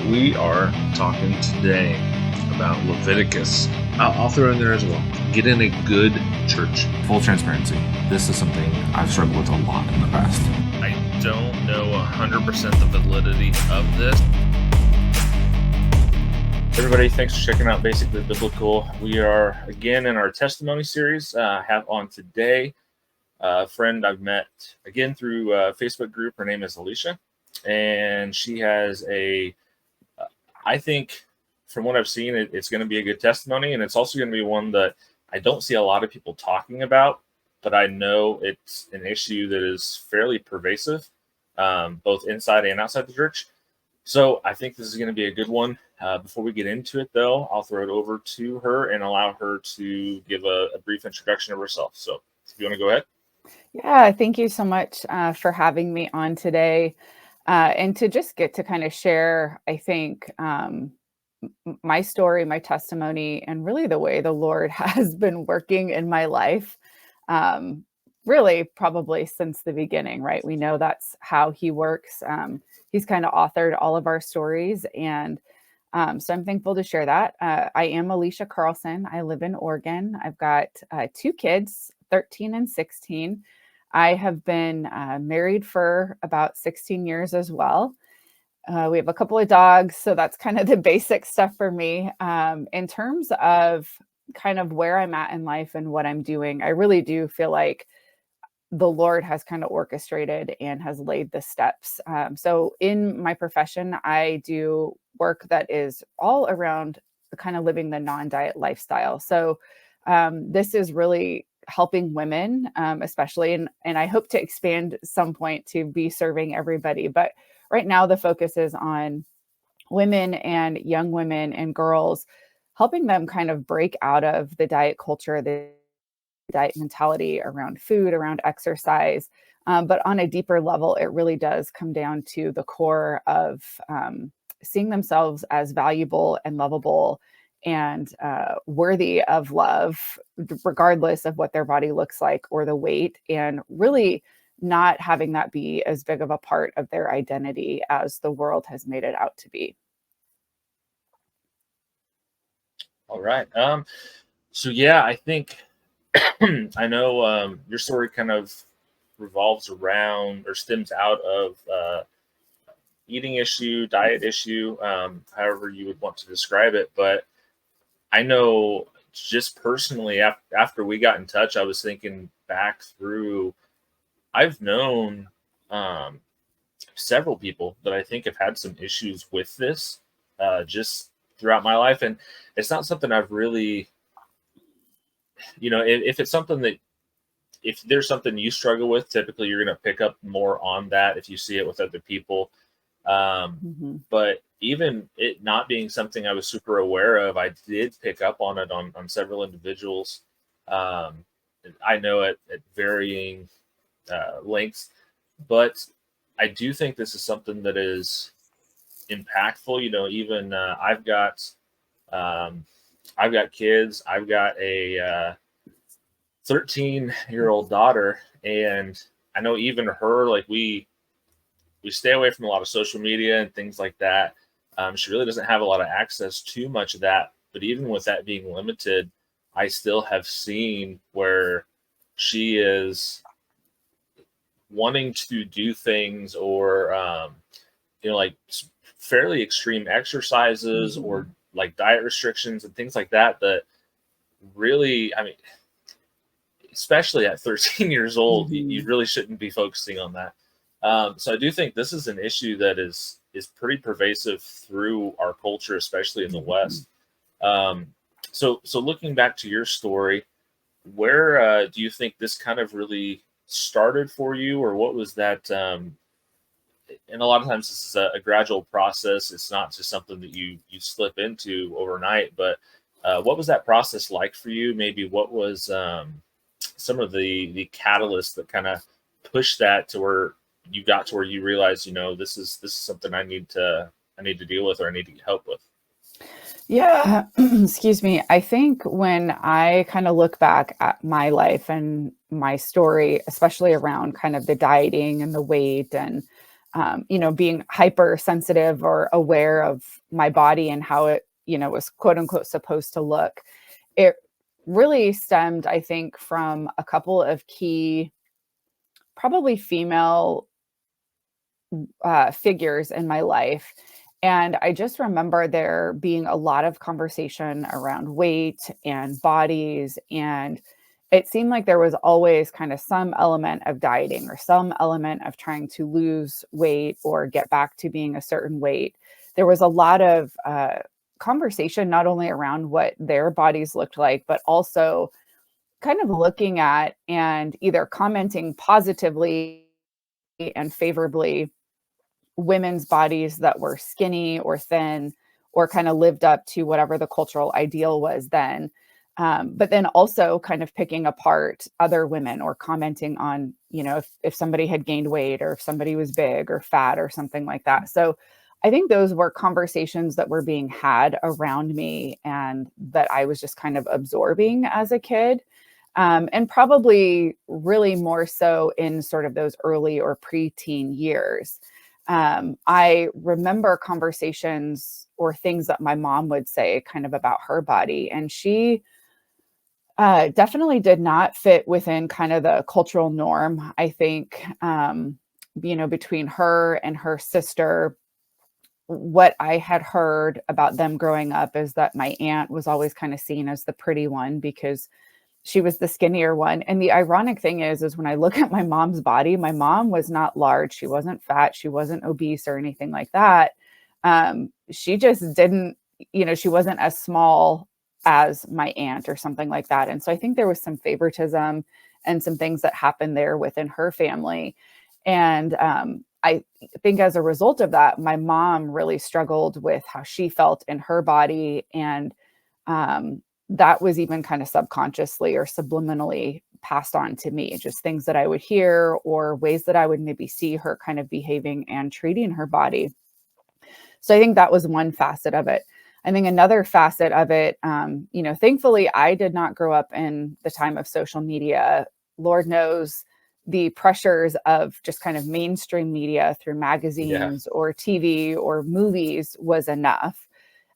We are talking today about Leviticus. I'll throw in there as well. Get in a good church. Full transparency, this is something I've struggled with a lot in the past. I don't know 100% the validity of this. Everybody, thanks for checking out Basically Biblical. We are again in our testimony series. Have on today a friend I've met again through a Facebook group. Her name is Alisha, and she has I think from what I've seen, it's going to be a good testimony, and it's also going to be one that I don't see a lot of people talking about, but I know it's an issue that is fairly pervasive, both inside and outside the church. So I think this is going to be a good one. Before we get into it, though, I'll throw it over to her and allow her to give a brief introduction of herself. So if you want to go ahead. Yeah, thank you so much for having me on today. And to just get to kind of share, I think, my story, my testimony, and really the way the Lord has been working in my life, really probably since the beginning, right? We know that's how He works. He's kind of authored all of our stories. And so I'm thankful to share that. I am Alisha Carlson. I live in Oregon. I've got 2 kids, 13 and 16. I have been married for about 16 years as well. We have a couple of dogs, so that's kind of the basic stuff for me. In terms of kind of where I'm at in life and what I'm doing, I really do feel like the Lord has kind of orchestrated and has laid the steps. So in my profession, I do work that is all around kind of living the non-diet lifestyle. So this is really helping women, especially, and I hope to expand some point to be serving everybody. But right now, the focus is on women and young women and girls, helping them kind of break out of the diet culture, the diet mentality around food, around exercise. But on a deeper level, it really does come down to the core of seeing themselves as valuable and lovable and worthy of love, regardless of what their body looks like or the weight, and really not having that be as big of a part of their identity as the world has made it out to be. All right. So yeah, I think I know your story kind of revolves around or stems out of eating issue, diet issue, however you would want to describe it. But I know just personally, after we got in touch, I was thinking back through, I've known several people that I think have had some issues with this just throughout my life. And it's not something I've really, if it's something that, if there's something you struggle with, typically you're going to pick up more on that if you see it with other people. But even it not being something I was super aware of, I did pick up on it on several individuals. I know at varying lengths, but I do think this is something that is impactful. Even I've got kids. I've got a 13-year-old daughter, and I know even her, like we stay away from a lot of social media and things like that. She really doesn't have a lot of access to much of that. But even with that being limited, I still have seen where she is wanting to do things or, like fairly extreme exercises or like diet restrictions and things like that, that really, I mean, especially at 13 years old, you really shouldn't be focusing on that. So I do think this is an issue that is pretty pervasive through our culture, especially in the West. So looking back to your story, where do you think this kind of really started for you, or what was that? And a lot of times this is a gradual process. It's not just something that you slip into overnight. But what was that process like for you? Maybe what was some of the catalysts that kind of pushed that to where you got to where you realized, this is something I need to deal with, or I need to get help with? Yeah, excuse me. I think when I kind of look back at my life and my story, especially around kind of the dieting and the weight and being hypersensitive or aware of my body and how it, was quote unquote supposed to look. It really stemmed, I think, from a couple of key, probably female figures in my life. And I just remember there being a lot of conversation around weight and bodies. And it seemed like there was always kind of some element of dieting or some element of trying to lose weight or get back to being a certain weight. There was a lot of conversation, not only around what their bodies looked like, but also kind of looking at and either commenting positively and favorably women's bodies that were skinny or thin or kind of lived up to whatever the cultural ideal was then. But then also kind of picking apart other women or commenting on, if somebody had gained weight or if somebody was big or fat or something like that. So I think those were conversations that were being had around me and that I was just kind of absorbing as a kid. And probably really more so in sort of those early or preteen years. I remember conversations or things that my mom would say kind of about her body. And she definitely did not fit within kind of the cultural norm. I think, between her and her sister, what I had heard about them growing up is that my aunt was always kind of seen as the pretty one because she was the skinnier one. And the ironic thing is when I look at my mom's body, my mom was not large. She wasn't fat. She wasn't obese or anything like that. She just didn't, she wasn't as small as my aunt or something like that. And so I think there was some favoritism and some things that happened there within her family. And I think as a result of that, my mom really struggled with how she felt in her body. And that was even kind of subconsciously or subliminally passed on to me, just things that I would hear or ways that I would maybe see her kind of behaving and treating her body. So I think that was one facet of it. I think another facet of it, thankfully, I did not grow up in the time of social media. Lord knows the pressures of just kind of mainstream media through Yeah. magazines or TV or movies was enough.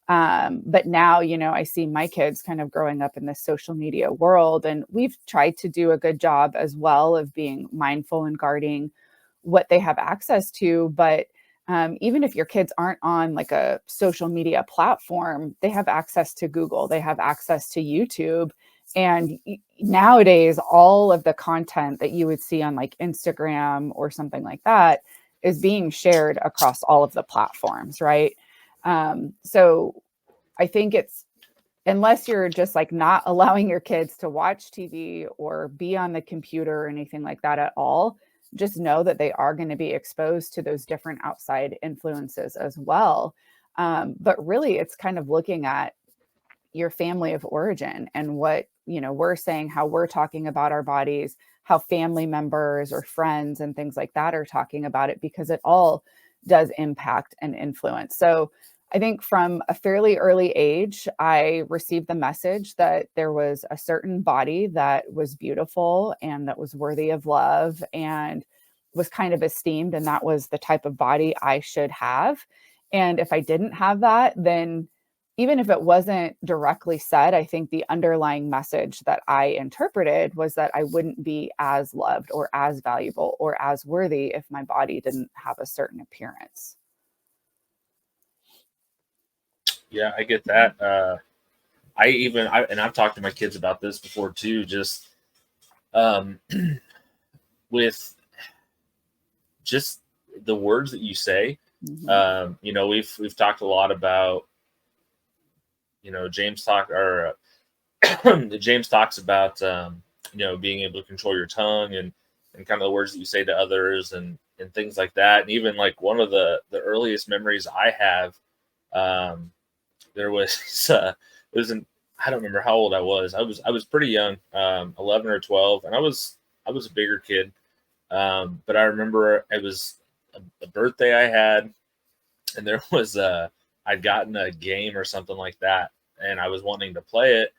But now, I see my kids kind of growing up in this social media world, and we've tried to do a good job as well of being mindful and guarding what they have access to. But even if your kids aren't on like a social media platform, they have access to Google, they have access to YouTube. And nowadays, all of the content that you would see on like Instagram or something like that is being shared across all of the platforms, right? So I think it's, unless you're just like not allowing your kids to watch TV or be on the computer or anything like that at all, just know that they are going to be exposed to those different outside influences as well. But really, it's kind of looking at your family of origin and what, we're saying, how we're talking about our bodies, how family members or friends and things like that are talking about it, because it all does impact and influence. So I think from a fairly early age, I received the message that there was a certain body that was beautiful and that was worthy of love and was kind of esteemed. And that was the type of body I should have. And if I didn't have that, then even if it wasn't directly said, I think the underlying message that I interpreted was that I wouldn't be as loved or as valuable or as worthy if my body didn't have a certain appearance. Yeah, I get that. And I've talked to my kids about this before too, just um, with just the words that you say. Mhm. We've talked a lot about, James James talks about, being able to control your tongue and kind of the words that you say to others and things like that. And even like one of the earliest memories I have, there was it was an I don't remember how old I was. I was pretty young, 11 or 12, and I was a bigger kid. But I remember it was a birthday I had, and there was I'd gotten a game or something like that, and I was wanting to play it,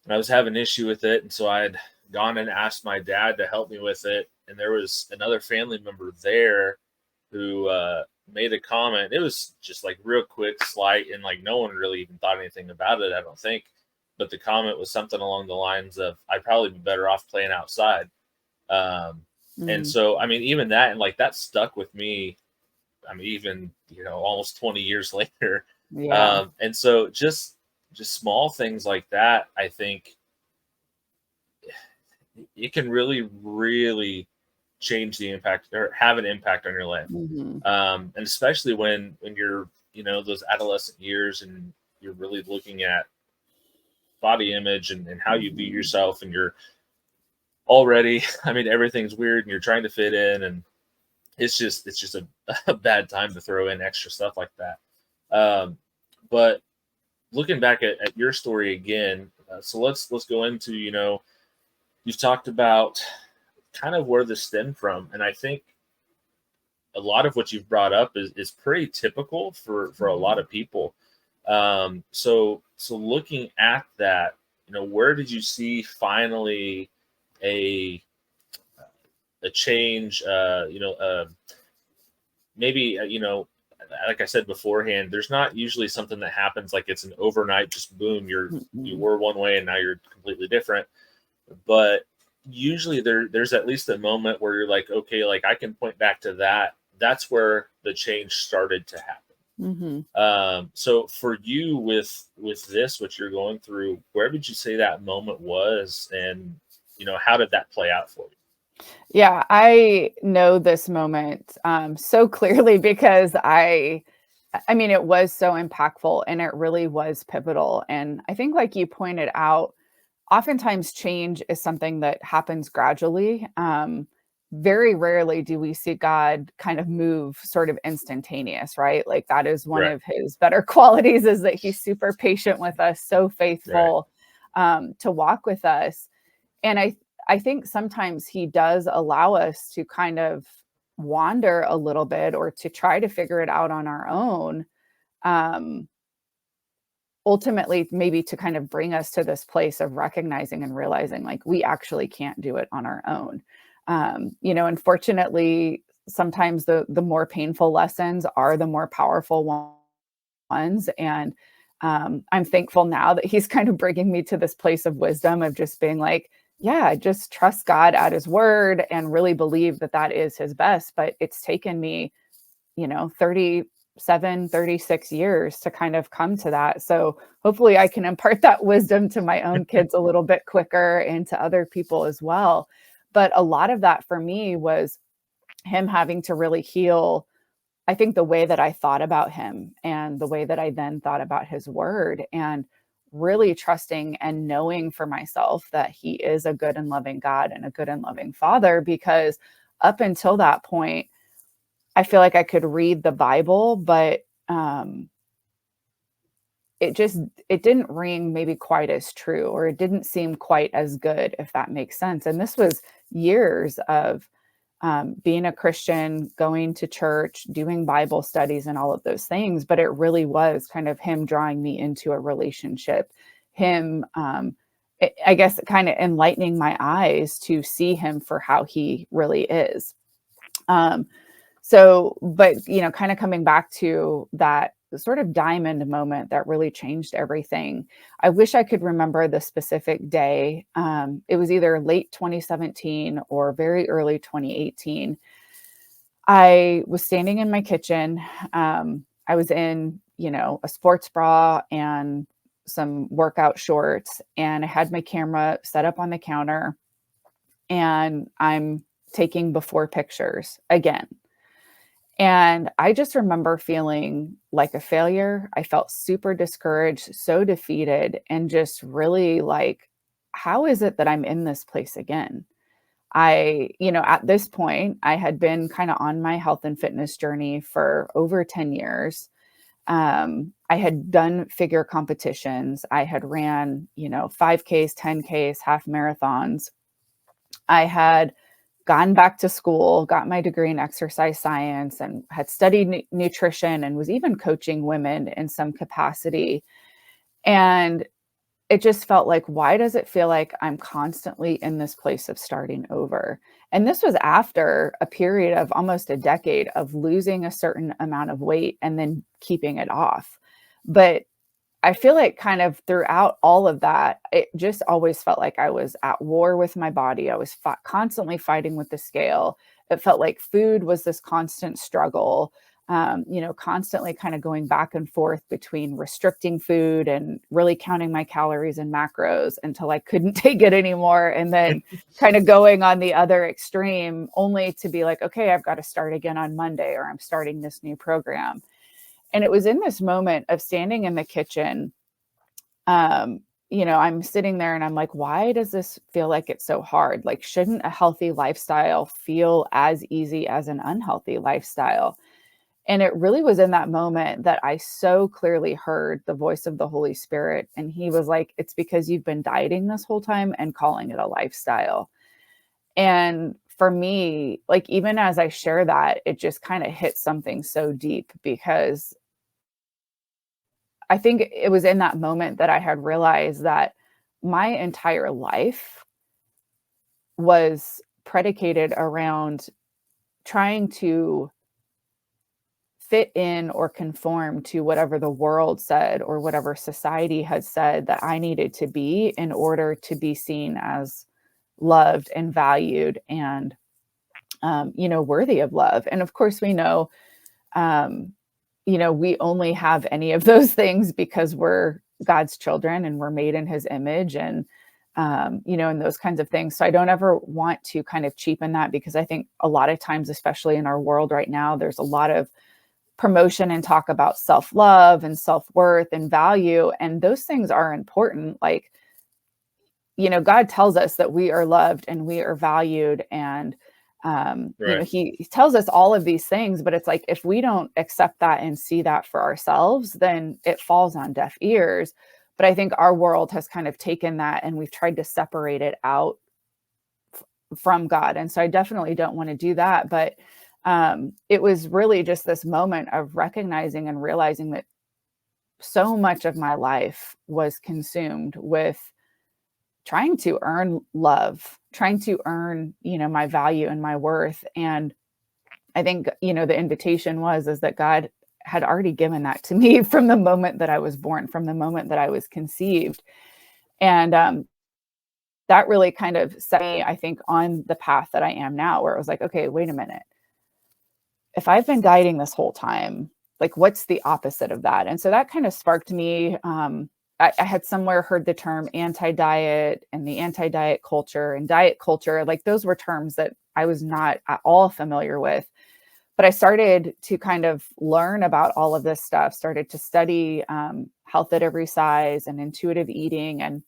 and I was having an issue with it, and so I'd gone and asked my dad to help me with it, and there was another family member there who made a comment. It was just like real quick, slight, and like no one really even thought anything about it, I don't think. But the comment was something along the lines of, "I'd probably be better off playing outside." Um, and Mm, so, I mean, even that, and like that stuck with me. I mean, even almost 20 years later. yeah. And so, just small things like that, I think it can really, really change the impact or have an impact on your life. Mhm. And especially when you're those adolescent years and you're really looking at body image and how you view Mhm. yourself, and you're already I mean, everything's weird and you're trying to fit in, and it's just a bad time to throw in extra stuff like that. But looking back at your story again, so let's go into you've talked about kind of where this stemmed from, and I think a lot of what you've brought up is pretty typical for a lot Mhm. of people. So looking at that, where did you see finally a a change? Maybe like I said beforehand, there's not usually something that happens like it's an overnight, just boom, you Mhm. were one way and now you're completely different. But usually there's at least a moment where you're like, okay, like I can point back to that. That's where the change started to happen. Mhm. So for you with this, what you're going through, where would you say that moment was, and how did that play out for you? Yeah, I know this moment so clearly because I mean, it was so impactful and it really was pivotal. And I think, like you pointed out, oftentimes change is something that happens gradually. Very rarely do we see God kind of move sort of instantaneous, right? Like that is one Right, of his better qualities is that he's super patient with us, so right, faithful to walk with us. And I think sometimes he does allow us to kind of wander a little bit or to try to figure it out on our own. Um, ultimately, maybe to kind of bring us to this place of recognizing and realizing like we actually can't do it on our own. Unfortunately, sometimes the more painful lessons are the more powerful ones. And I'm thankful now that he's kind of bringing me to this place of wisdom of just being like, yeah, just trust God at his word and really believe that that is his best. But it's taken me, 37, 36 years to kind of come to that. So hopefully I can impart that wisdom to my own kids a little bit quicker and to other people as well. But a lot of that for me was him having to really heal, I think, the way that I thought about him and the way that I then thought about his word, and really trusting and knowing for myself that he is a good and loving God and a good and loving father. Because up until that point, I feel like I could read the Bible, but it just it didn't ring maybe quite as true, or it didn't seem quite as good, if that makes sense. And this was years of being a Christian, going to church, doing Bible studies, and all of those things. But it really was kind of him drawing me into a relationship, him, I guess, kind of enlightening my eyes to see him for how he really is. Um, but kind of coming back to that sort of diamond moment that really changed everything. I wish I could remember the specific day. It was either late 2017 or very early 2018. I was standing in my kitchen. I was in, a sports bra and some workout shorts, and I had my camera set up on the counter, and I'm taking before pictures again. And I just remember feeling like a failure. I felt super discouraged, so defeated, and just really like, how is it that I'm in this place again? At this point, I had been kind of on my health and fitness journey for over 10 years. I had done figure competitions. I had ran, 5Ks, 10Ks, half marathons. I had gone back to school, got my degree in exercise science, and had studied nutrition and was even coaching women in some capacity. And it just felt like, why does it feel like I'm constantly in this place of starting over? And this was after a period of almost a decade of losing a certain amount of weight and then keeping it off. But I feel like kind of throughout all of that, it just always felt like I was at war with my body. I was constantly fighting with the scale. It felt like food was this constant struggle, constantly kind of going back and forth between restricting food and really counting my calories and macros until I couldn't take it anymore. And then kind of going on the other extreme only to be like, okay, I've got to start again on Monday, or I'm starting this new program. And it was in this moment of standing in the kitchen. I'm sitting there and I'm like, why does this feel like it's so hard? Like, shouldn't a healthy lifestyle feel as easy as an unhealthy lifestyle? And it really was in that moment that I so clearly heard the voice of the Holy Spirit. And he was like, it's because you've been dieting this whole time and calling it a lifestyle. And for me, like, even as I share that, it just kind of hit something so deep, because I think it was in that moment that I had realized that my entire life was predicated around trying to fit in or conform to whatever the world said or whatever society had said that I needed to be in order to be seen as loved and valued and, worthy of love. And of course, we know, um, we only have any of those things because we're God's children and we're made in his image, and those kinds of things. So I don't ever want to kind of cheapen that, because I think a lot of times, especially in our world right now, there's a lot of promotion and talk about self-love and self-worth and value. And those things are important. Like, God tells us that we are loved and we are valued. And, Right. he tells us all of these things, but it's like, if we don't accept that and see that for ourselves, then it falls on deaf ears. But I think our world has kind of taken that and we've tried to separate it out from God. And so I definitely don't want to do that. But it was really just this moment of recognizing and realizing that so much of my life was consumed with trying to earn love, trying to earn, my value and my worth. And I think, the invitation is that God had already given that to me from the moment that I was born, from the moment that I was conceived. And that really kind of set me, I think, on the path that I am now, where it was like, okay, wait a minute. If I've been dieting this whole time, like, what's the opposite of that? And so that kind of sparked me. I had somewhere heard the term anti-diet and the anti-diet culture and diet culture. Like, those were terms that I was not at all familiar with. But I started to kind of learn about all of this stuff, started to study health at every size and intuitive eating. And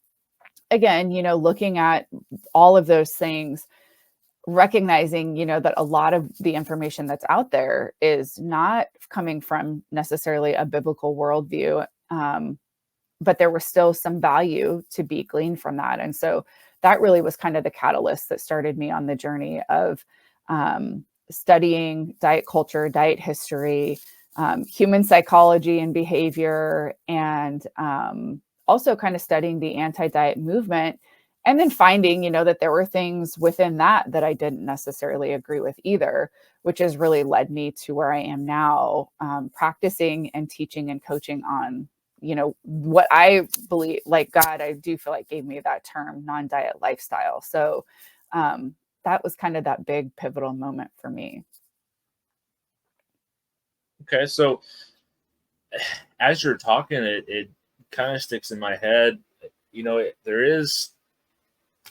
again, looking at all of those things, recognizing, that a lot of the information that's out there is not coming from necessarily a biblical worldview. But there was still some value to be gleaned from that. And so that really was kind of the catalyst that started me on the journey of studying diet culture, diet history, human psychology and behavior, and also kind of studying the anti-diet movement. And then finding, that there were things within that I didn't necessarily agree with either, which has really led me to where I am now, practicing and teaching and coaching on, what I believe, like, God, I do feel like, gave me that term, non-diet lifestyle. So that was kind of that big pivotal moment for me. Okay. So as you're talking, it kind of sticks in my head. There is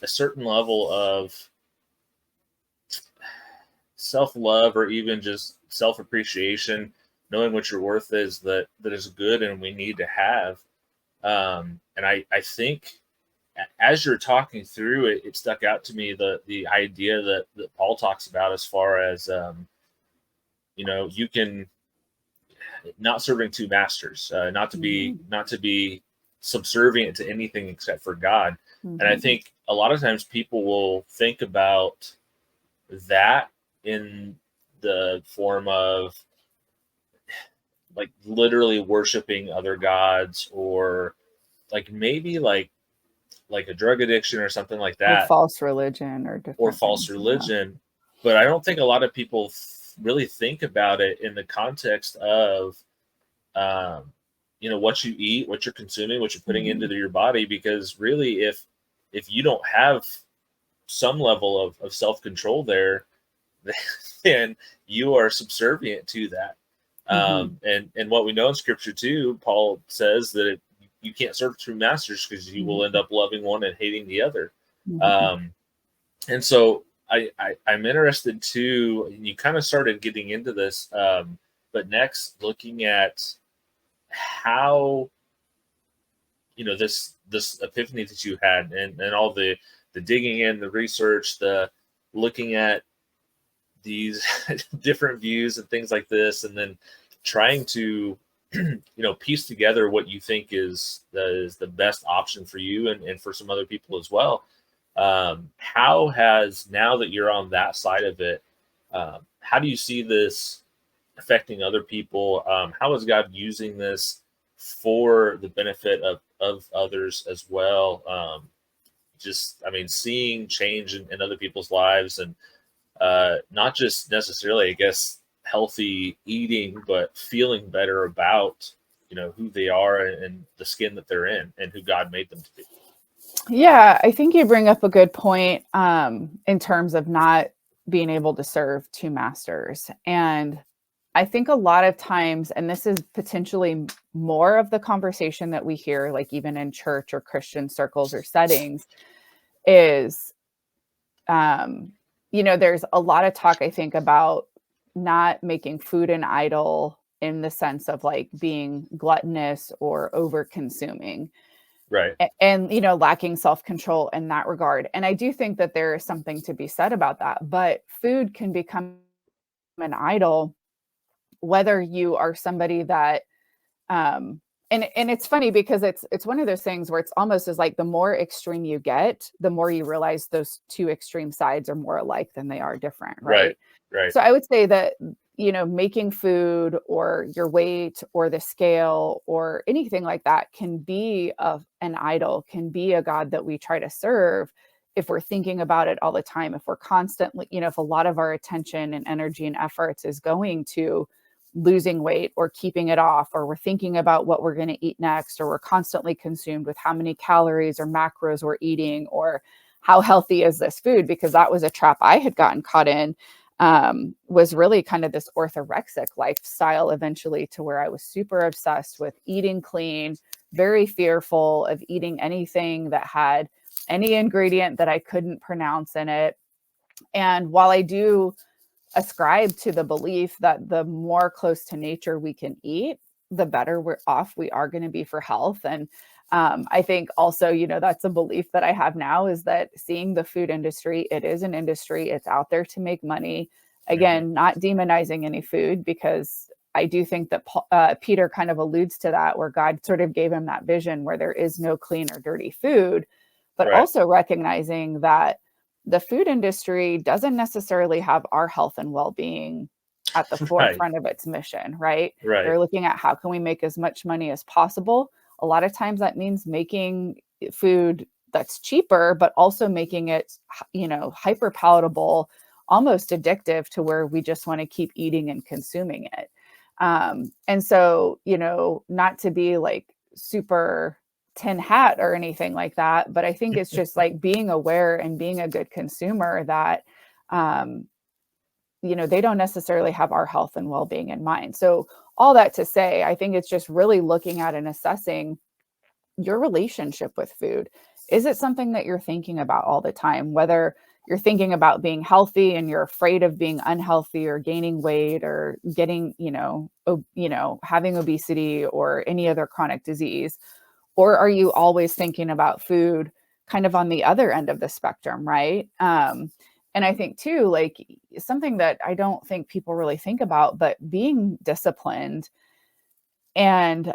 a certain level of self love or even just self appreciation, knowing what your worth is, that is good and we need to have. And I think as you're talking through it, it stuck out to me the idea that Paul talks about, as far as you can not serving two masters, Mhm. not to be subservient to anything except for God. And I Mhm. think a lot of times people will think about that in the form of, like, literally worshiping other gods, or like maybe like like a drug addiction or something like Or that, false religion or or different false things. Yeah. religion. But I don't think a lot of people really think about it in the context of, um, what you eat, what you're consuming, what you're putting into Mhm. your body. Because really, if you don't have some level of self control there, then you are subservient to that. Mhm. And what we know in Scripture too, Paul says that you can't serve two masters, because you will end Mhm. up loving one and hating the other. Mhm. Um, and so I'm interested too. And you kind of started getting into this, but next, looking at how, this epiphany that you had, and all the digging in, the research, the looking at these different views and things like this, and then trying to piece together what you think is the best option for you, and for some other people as well. How has, now that you're on that side of it, how do you see this affecting other people? How is God using this for the benefit of others as well? Just, I mean, seeing change in other people's lives, and not just necessarily, I guess, healthy eating, but feeling better about who they are, and the skin that they're in, and who God made them to be. Yeah, I think you bring up a good point in terms of not being able to serve two masters. And I think a lot of times, and this is potentially more of the conversation that we hear, like even in church or Christian circles or settings, is, um, there's a lot of talk, I think, about not making food an idol in the sense of like being gluttonous or over consuming, Right. and lacking self-control in that regard. And I do think that there is something to be said about that, but food can become an idol whether you are somebody that, and it's funny because it's one of those things where it's almost as like the more extreme you get, the more you realize those two extreme sides are more alike than they are different, Right. right? Right. So I would say that, making food or your weight or the scale or anything like that can be an idol, can be a God that we try to serve if we're thinking about it all the time, if we're constantly, if a lot of our attention and energy and efforts is going to losing weight or keeping it off, or we're thinking about what we're going to eat next, or we're constantly consumed with how many calories or macros we're eating, or how healthy is this food, because that was a trap I had gotten caught in, was really kind of this orthorexic lifestyle eventually, to where I was super obsessed with eating clean, very fearful of eating anything that had any ingredient that I couldn't pronounce in it. And while I do ascribe to the belief that the more close to nature we can eat, the better we're off we are going to be for health. And I think also, that's a belief that I have now, is that seeing the food industry, it is an industry, it's out there to make money. Hmm. Again, not demonizing any food, because I do think that Peter kind of alludes to that, where God sort of gave him that vision where there is no clean or dirty food, but Right. also recognizing that the food industry doesn't necessarily have our health and well-being at the Right. forefront of its mission, right? Right. They're looking at how can we make as much money as possible. A lot of times that means making food that's cheaper, but also making it, hyper palatable, almost addictive, to where we just want to keep eating and consuming it. And so, not to be like super tin hat or anything like that, but I think it's just like being aware and being a good consumer that, um, they don't necessarily have our health and well-being in mind. So all that to say, I think it's just really looking at and assessing your relationship with food. Is it something that you're thinking about all the time? Whether you're thinking about being healthy and you're afraid of being unhealthy or gaining weight or getting, having obesity or any other chronic disease, or are you always thinking about food kind of on the other end of the spectrum, right? And I think too, like something that I don't think people really think about, but being disciplined and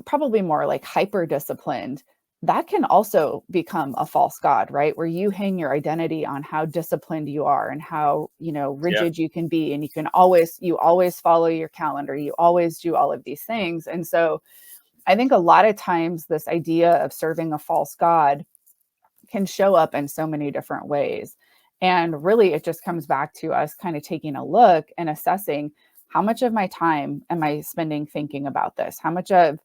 probably more like hyper disciplined, that can also become a false god, right? Where you hang your identity on how disciplined you are and how, Yeah. rigid you can be, and you always follow your calendar, you always do all of these things. And so I think a lot of times this idea of serving a false god can show up in so many different ways. And really, it just comes back to us kind of taking a look and assessing, how much of my time am I spending thinking about this? How much of,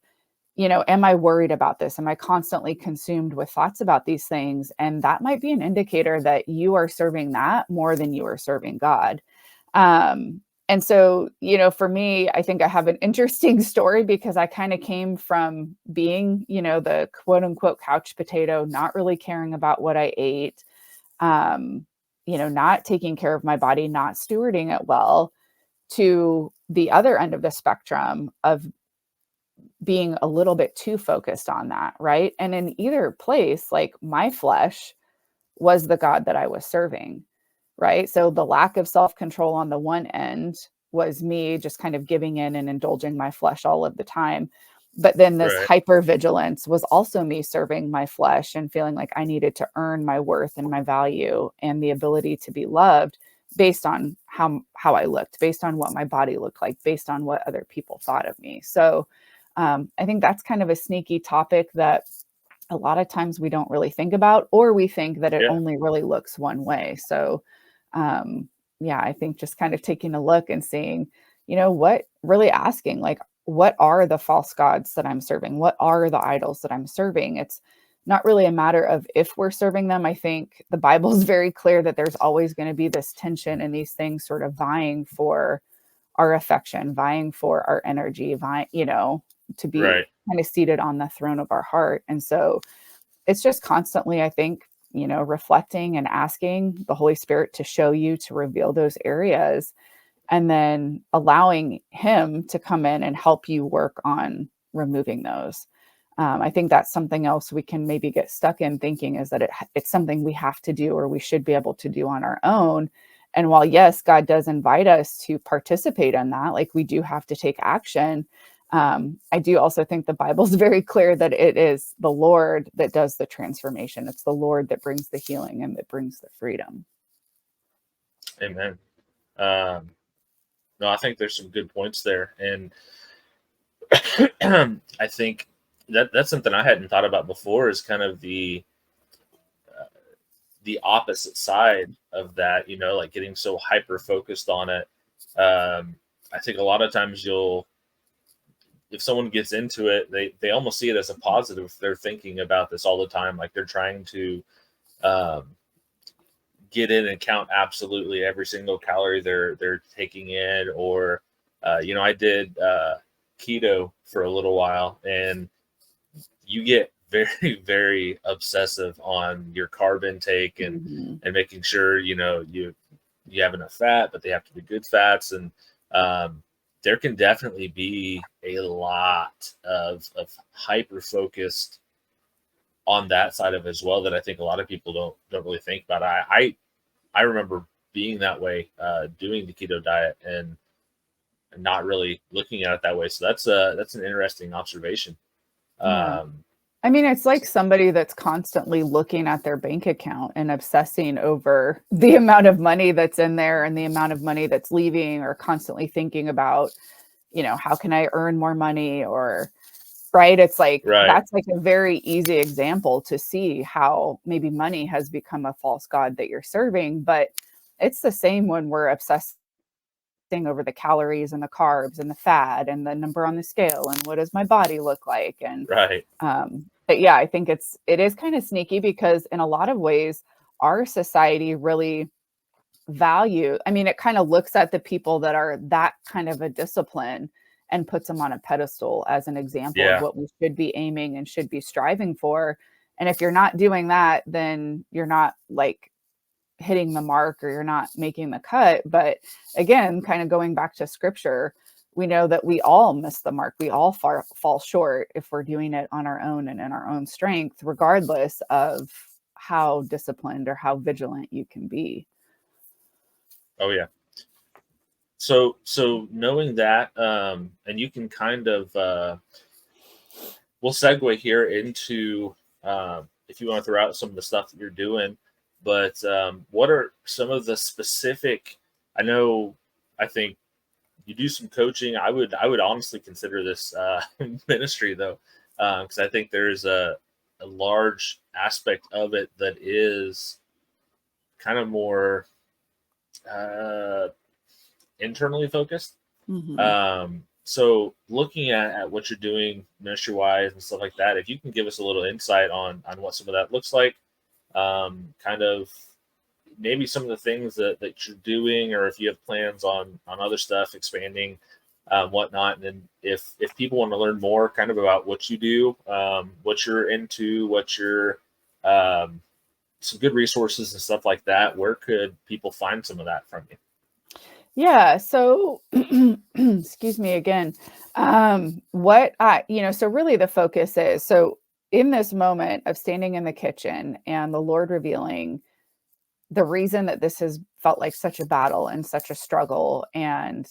am I worried about this? Am I constantly consumed with thoughts about these things? And that might be an indicator that you are serving that more than you are serving God. And so, for me, I think I have an interesting story, because I kind of came from being, the quote unquote couch potato, not really caring about what I ate, um, not taking care of my body, not stewarding it well, to the other end of the spectrum of being a little bit too focused on that. Right. And in either place, like, my flesh was the God that I was serving. Right. So the lack of self-control on the one end was me just kind of giving in and indulging my flesh all of the time. But then this Right. hypervigilance was also me serving my flesh and feeling like I needed to earn my worth and my value and the ability to be loved based on how I looked, based on what my body looked like, based on what other people thought of me. So I think that's kind of a sneaky topic that a lot of times we don't really think about, or we think that it Yeah. only really looks one way. So, yeah, I think just kind of taking a look and seeing, what really asking, like, what are the false gods that I'm serving? What are the idols that I'm serving? It's not really a matter of if we're serving them. I think the Bible is very clear that there's always going to be this tension and these things sort of vying for our affection, vying for our energy, vying, to be Right. kind of seated on the throne of our heart. And so it's just constantly, I think, reflecting and asking the Holy Spirit to show you, to reveal those areas, and then allowing Him to come in and help you work on removing those. I think that's something else we can maybe get stuck in thinking, is that it's something we have to do, or we should be able to do on our own. And while, yes, God does invite us to participate in that, like, we do have to take action. I do also think the Bible's very clear that it is the Lord that does the transformation. It's the Lord that brings the healing and that brings the freedom. Amen. Um, no, I think there's some good points there, and I think that's something I hadn't thought about before. Is kind of the opposite side of that. Like getting so hyper focused on it. I think a lot of times if someone gets into it, they almost see it as a positive if they're thinking about this all the time. Like they're trying to um, get in and count absolutely every single calorie they're taking in. Or I did keto for a little while, and you get very very obsessive on your carb intake, and Mhm. making sure you have enough fat, but they have to be good fats. And there can definitely be a lot of hyper focused on that side of it as well, that I think a lot of people don't really think about. I remember being that way, doing the keto diet, and not really looking at it that way. So that's an interesting observation. Yeah. Um, I mean, it's like somebody that's constantly looking at their bank account and obsessing over the amount of money that's in there and the amount of money that's leaving, or constantly thinking about, how can I earn more money? Or, right. It's like, right. that's like a very easy example to see how maybe money has become a false god that you're serving. But it's the same when we're obsessing over the calories and the carbs and the fat and the number on the scale and what does my body look like. And Right. but yeah, I think it is kind of sneaky, because in a lot of ways our society really I mean, it kind of looks at the people that are that kind of a discipline and puts them on a pedestal as an example of Yeah. what we should be aiming and should be striving for. And if you're not doing that, then you're not, like, hitting the mark, or you're not making the cut. But again, kind of going back to scripture, we know that we all miss the mark. We all fall short if we're doing it on our own and in our own strength, regardless of how disciplined or how vigilant you can be. Oh yeah. So knowing that, and you can kind of we'll segue here into if you want to throw out some of the stuff that you're doing. But what are some of the specific? I know, I think you do some coaching. I would honestly consider this ministry though, because I think there's a large aspect of it that is kind of more uh, internally focused. Mhm. So looking at what you're doing ministry wise and stuff like that, if you can give us a little insight on what some of that looks like, kind of maybe some of the things that you're doing, or if you have plans on other stuff, expanding, whatnot. And then if people want to learn more kind of about what you do, what you're into, what you're, um, some good resources and stuff like that, where could people find some of that from you? Yeah. So, excuse me again. What I, so really the focus is so in this moment of standing in the kitchen and the Lord revealing the reason that this has felt like such a battle and such a struggle and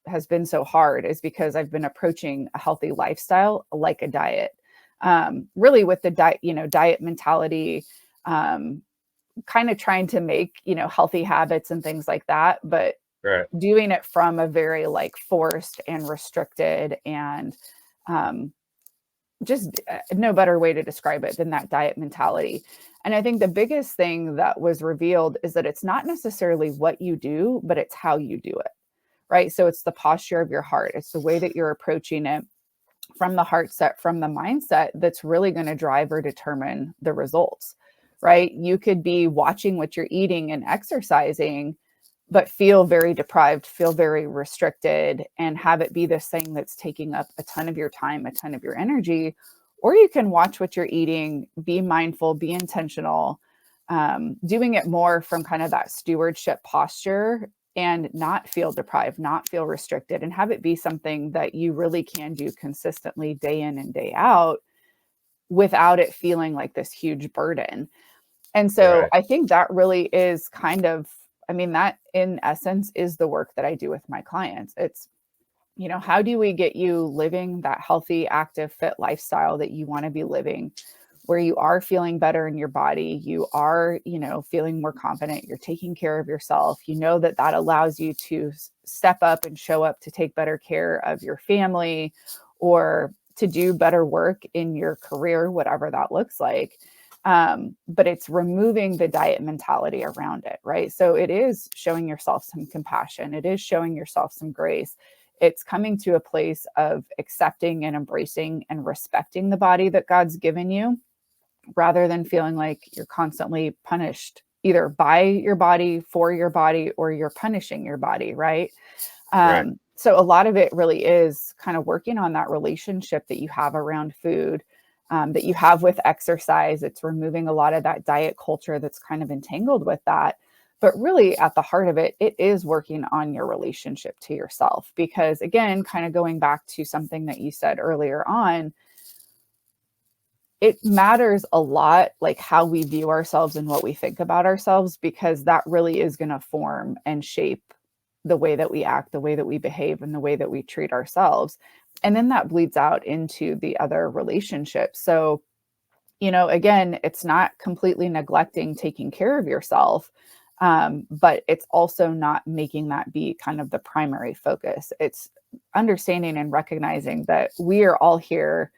has been so hard is because I've been approaching a healthy lifestyle like a diet. Really with the diet, diet mentality, um, kind of trying to make, healthy habits and things like that, but Right. doing it from a very like forced and restricted and um, just no better way to describe it than that diet mentality. And I think the biggest thing that was revealed is that it's not necessarily what you do, but it's how you do it. Right. So it's the posture of your heart. It's the way that you're approaching it from the heart set, from the mindset that's really going to drive or determine the results. Right. You could be watching what you're eating and exercising, but feel very deprived, feel very restricted, and have it be this thing that's taking up a ton of your time, a ton of your energy. Or you can watch what you're eating, be mindful, be intentional, doing it more from kind of that stewardship posture and not feel deprived, not feel restricted, and have it be something that you really can do consistently day in and day out without it feeling like this huge burden. And so Right. I think that really is kind of, I mean, that in essence is the work that I do with my clients. It's, how do we get you living that healthy, active, fit lifestyle that you want to be living, where you are feeling better in your body, you are, feeling more confident, you're taking care of yourself, that that allows you to step up and show up to take better care of your family or to do better work in your career, whatever that looks like. But it's removing the diet mentality around it, right? So it is showing yourself some compassion. It is showing yourself some grace. It's coming to a place of accepting and embracing and respecting the body that God's given you, rather than feeling like you're constantly punished either by your body, for your body, or you're punishing your body, right? Right. So a lot of it really is kind of working on that relationship that you have around food, that you have with exercise. It's removing a lot of that diet culture that's kind of entangled with that. But really, at the heart of it, it is working on your relationship to yourself. Because again, kind of going back to something that you said earlier on, it matters a lot, like how we view ourselves and what we think about ourselves, because that really is going to form and shape the way that we act, the way that we behave, and the way that we treat ourselves. And then that bleeds out into the other relationships. So, again, it's not completely neglecting taking care of yourself, but it's also not making that be kind of the primary focus. It's understanding and recognizing that we are all here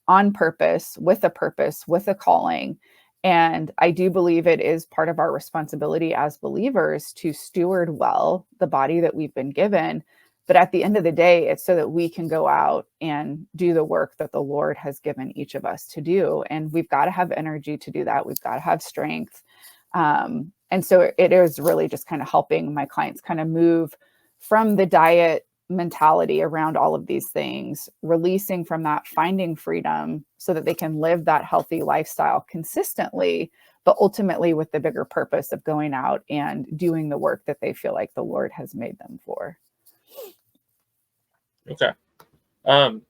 on purpose, with a calling. And I do believe it is part of our responsibility as believers to steward well the body that we've been given. But at the end of the day, it's so that we can go out and do the work that the Lord has given each of us to do. And we've got to have energy to do that. We've got to have strength. And so it is really just kind of helping my clients kind of move from the diet mentality around all of these things, releasing from that, finding freedom so that they can live that healthy lifestyle consistently, but ultimately with the bigger purpose of going out and doing the work that they feel like the Lord has made them for. Okay.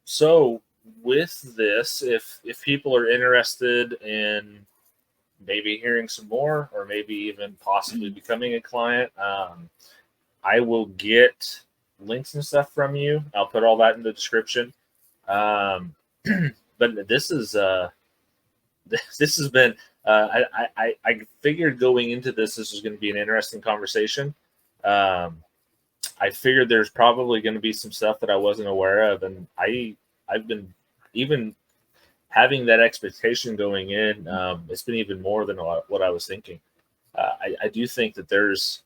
So with this, if people are interested in maybe hearing some more, or maybe even possibly becoming a client, I will get links and stuff from you. I'll put all that in the description. Um, but this has been. I figured going into this was going to be an interesting conversation. Um, I figured there's probably going to be some stuff that I wasn't aware of, and I've been even having that expectation going in. It's been even more than what I was thinking. I do think that there's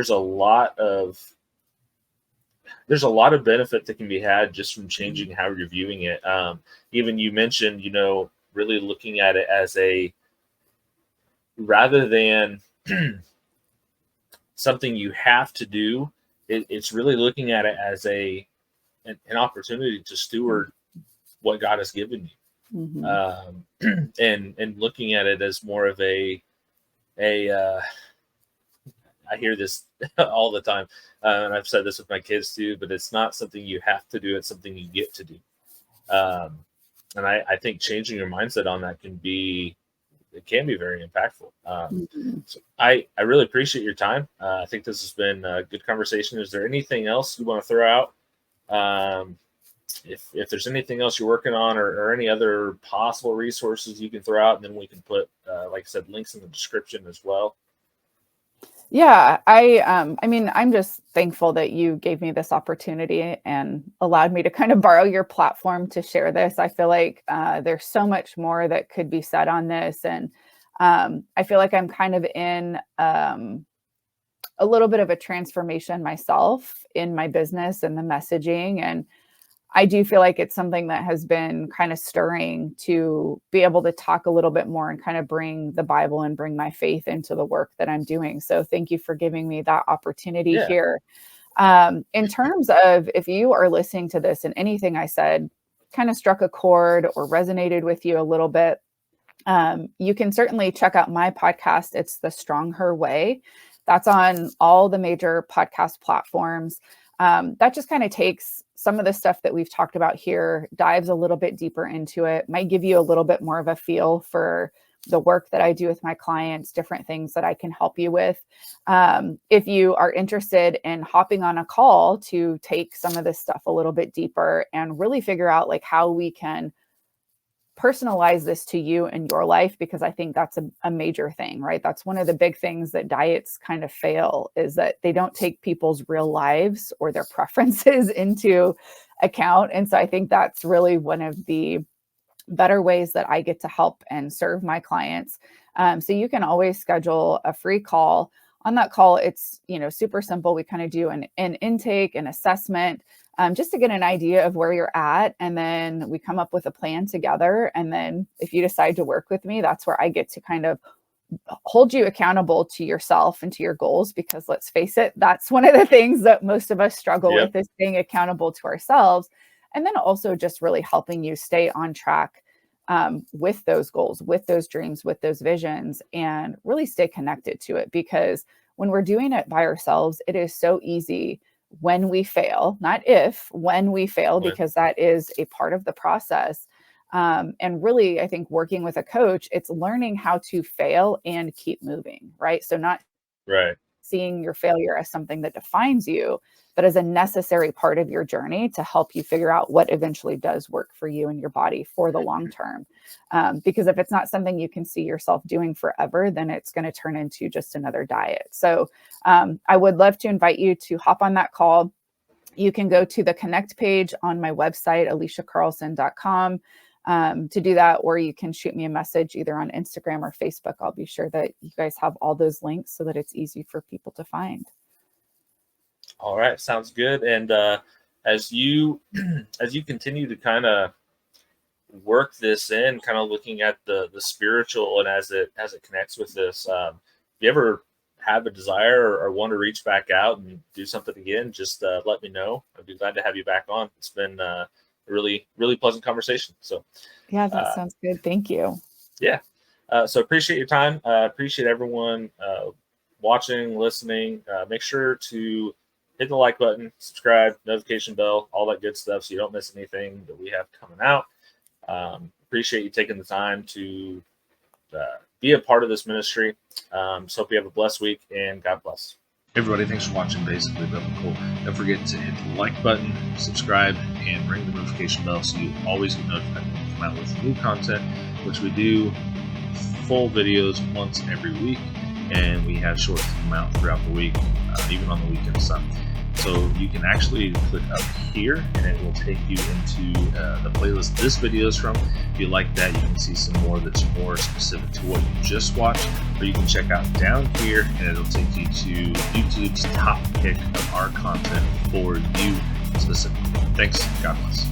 a lot of benefit that can be had just from changing how you're viewing it. Even you mentioned, really looking at it as rather than something you have to do. It's really looking at it as an opportunity to steward what God has given you, and looking at it as more of a I hear this all the time, and I've said this with my kids too, but it's not something you have to do, it's something you get to do. And I think changing your mindset on that can be very impactful. So I really appreciate your time. I think this has been a good conversation. Is there anything else you want to throw out? If there's anything else you're working on, or any other possible resources you can throw out, and then we can put, like I said, links in the description as well. Yeah, I mean, I'm just thankful that you gave me this opportunity and allowed me to kind of borrow your platform to share this. I feel like there's so much more that could be said on this. And I feel like I'm kind of in a little bit of a transformation myself in my business and the messaging. And I do feel like it's something that has been kind of stirring to be able to talk a little bit more and kind of bring the Bible and bring my faith into the work that I'm doing. So thank you for giving me that opportunity here. In terms of, if you are listening to this and anything I said kind of struck a chord or resonated with you a little bit, you can certainly check out my podcast. It's The Strong Her Way. That's on all the major podcast platforms. That just kind of takes some of the stuff that we've talked about here, dives a little bit deeper into it, might give you a little bit more of a feel for the work that I do with my clients, different things that I can help you with. If you are interested in hopping on a call to take some of this stuff a little bit deeper and really figure out like how we can personalize this to you and your life, because I think that's a major thing, right? That's one of the big things that diets kind of fail, is that they don't take people's real lives or their preferences into account. And so I think that's really one of the better ways that I get to help and serve my clients. So you can always schedule a free call. On that call, it's, super simple. We kind of do an intake, an assessment, just to get an idea of where you're at. And then we come up with a plan together. And then if you decide to work with me, that's where I get to kind of hold you accountable to yourself and to your goals, because let's face it, that's one of the things that most of us struggle with, is being accountable to ourselves. And then also just really helping you stay on track with those goals, with those dreams, with those visions, and really stay connected to it. Because when we're doing it by ourselves, it is so easy when we fail, not if, when we fail, because that is a part of the process. And really, I think working with a coach, it's learning how to fail and keep moving, right? So not seeing your failure as something that defines you, but as a necessary part of your journey to help you figure out what eventually does work for you and your body for the long term. Because if it's not something you can see yourself doing forever, then it's going to turn into just another diet. So I would love to invite you to hop on that call. You can go to the Connect page on my website, AlishaCarlson.com. To do that, or you can shoot me a message either on Instagram or Facebook. I'll be sure that you guys have all those links so that it's easy for people to find. All right, sounds good. And as you continue to kind of work this in, kind of looking at the spiritual and as it connects with this, if you ever have a desire or want to reach back out and do something again, just let me know. I'd be glad to have you back on. It's been a really, really pleasant conversation. So yeah, that sounds good. Thank you. Yeah. So appreciate your time. Appreciate everyone watching, listening. Make sure to hit the like button, subscribe, notification bell, all that good stuff, so you don't miss anything that we have coming out. Appreciate you taking the time to be a part of this ministry. So hope you have a blessed week, and God bless. Hey everybody, thanks for watching Basically Biblical. Don't forget to hit the like button, subscribe, and ring the notification bell so you always get notified when we come out with new content, which we do full videos once every week. and we have shorts that come out throughout the week, even on the weekend some. So you can actually click up here and it will take you into the playlist this video is from. If you like that, you can see some more that's more specific to what you just watched, or you can check out down here and it'll take you to YouTube's top pick of our content for you specifically. Thanks. God bless.